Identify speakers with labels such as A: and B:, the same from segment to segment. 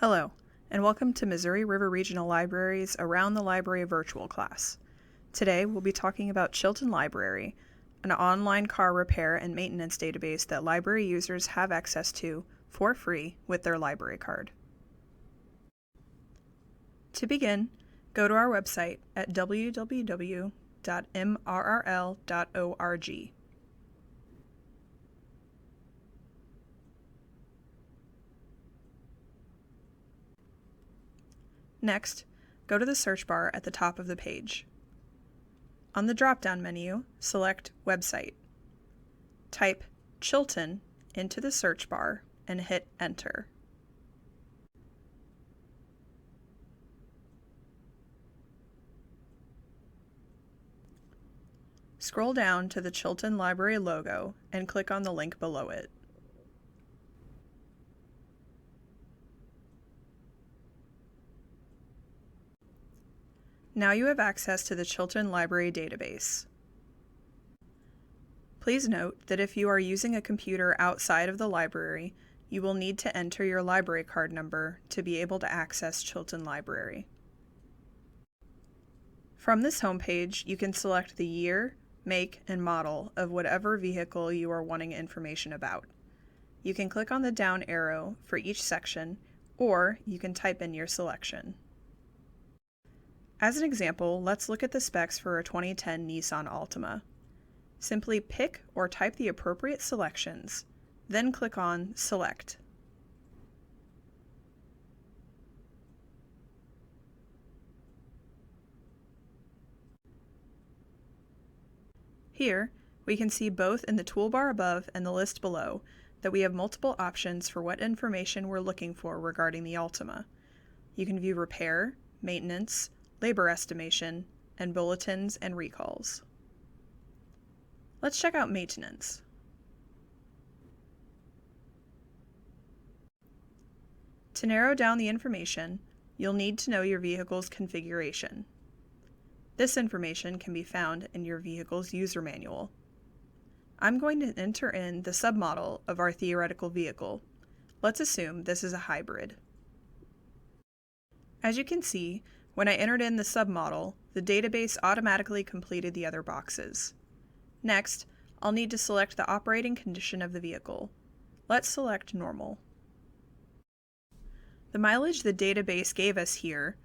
A: Hello, and welcome to Missouri River Regional Library's Around the Library virtual class. Today we'll be talking about Chilton Library, an online car repair and maintenance database that library users have access to for free with their library card. To begin, go to our website at www.mrrl.org. Next, go to the search bar at the top of the page. On the drop-down menu, select Website. Type Chilton into the search bar and hit Enter. Scroll down to the Chilton Library logo and click on the link below it. Now you have access to the Chilton Library database. Please note that if you are using a computer outside of the library, you will need to enter your library card number to be able to access Chilton Library. From this homepage, you can select the year, make, and model of whatever vehicle you are wanting information about. You can click on the down arrow for each section, or you can type in your selection. As an example, let's look at the specs for a 2010 Nissan Altima. Simply pick or type the appropriate selections, then click on Select. Here, we can see both in the toolbar above and the list below that we have multiple options for what information we're looking for regarding the Altima. You can view repair, maintenance, labor estimation, and bulletins and recalls. Let's check out maintenance. To narrow down the information, you'll need to know your vehicle's configuration. This information can be found in your vehicle's user manual. I'm going to enter in the submodel of our theoretical vehicle. Let's assume this is a hybrid. As you can see, when I entered in the submodel, the database automatically completed the other boxes. Next, I'll need to select the operating condition of the vehicle. Let's select Normal. The mileage the database gave us here,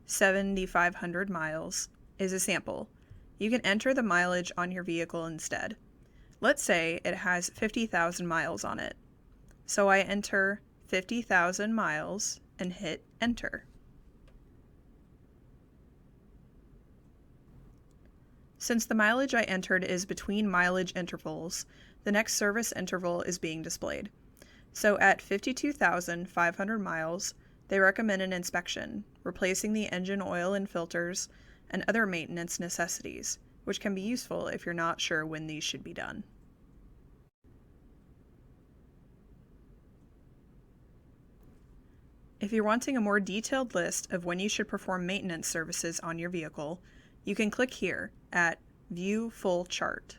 A: 7,500 miles, is a sample. You can enter the mileage on your vehicle instead. Let's say it has 50,000 miles on it. So I enter 50,000 miles and hit Enter. Since the mileage I entered is between mileage intervals, the next service interval is being displayed. So at 52,500 miles, they recommend an inspection, replacing the engine oil and filters, and other maintenance necessities, which can be useful if you're not sure when these should be done. If you're wanting a more detailed list of when you should perform maintenance services on your vehicle, you can click here at View Full Chart.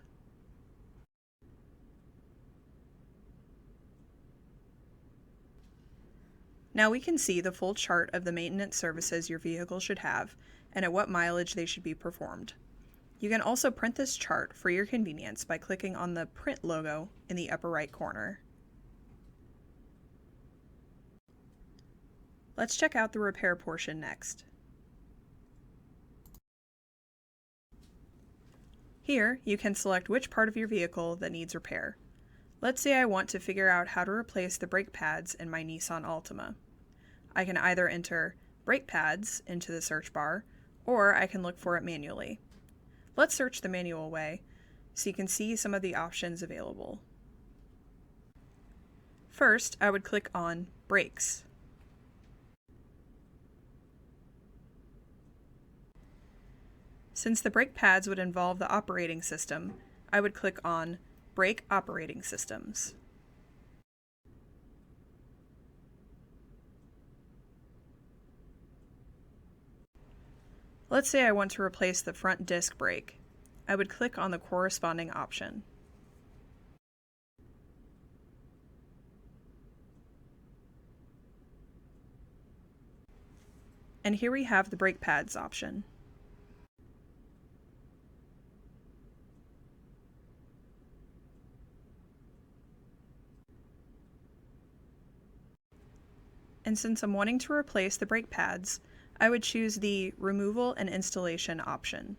A: Now we can see the full chart of the maintenance services your vehicle should have and at what mileage they should be performed. You can also print this chart for your convenience by clicking on the Print logo in the upper right corner. Let's check out the repair portion next. Here, you can select which part of your vehicle that needs repair. Let's say I want to figure out how to replace the brake pads in my Nissan Altima. I can either enter brake pads into the search bar, or I can look for it manually. Let's search the manual way so you can see some of the options available. First, I would click on Brakes. Since the brake pads would involve the operating system, I would click on Brake Operating Systems. Let's say I want to replace the front disc brake. I would click on the corresponding option. And here we have the brake pads option. And since I'm wanting to replace the brake pads, I would choose the Removal and Installation option.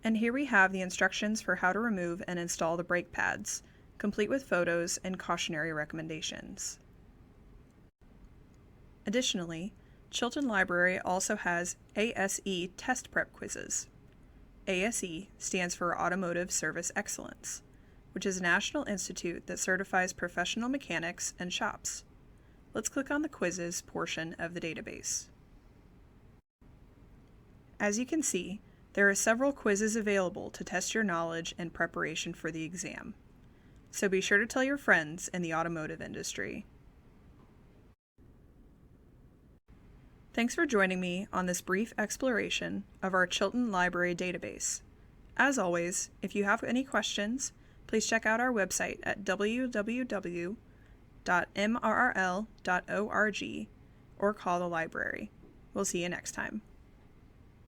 A: And here we have the instructions for how to remove and install the brake pads, complete with photos and cautionary recommendations. Additionally, Chilton Library also has ASE test prep quizzes. ASE stands for Automotive Service Excellence, which is a national institute that certifies professional mechanics and shops. Let's click on the quizzes portion of the database. As you can see, there are several quizzes available to test your knowledge and preparation for the exam. So be sure to tell your friends in the automotive industry. Thanks for joining me on this brief exploration of our Chilton Library database. As always, if you have any questions, please check out our website at www.mrrl.org or call the library. We'll see you next time.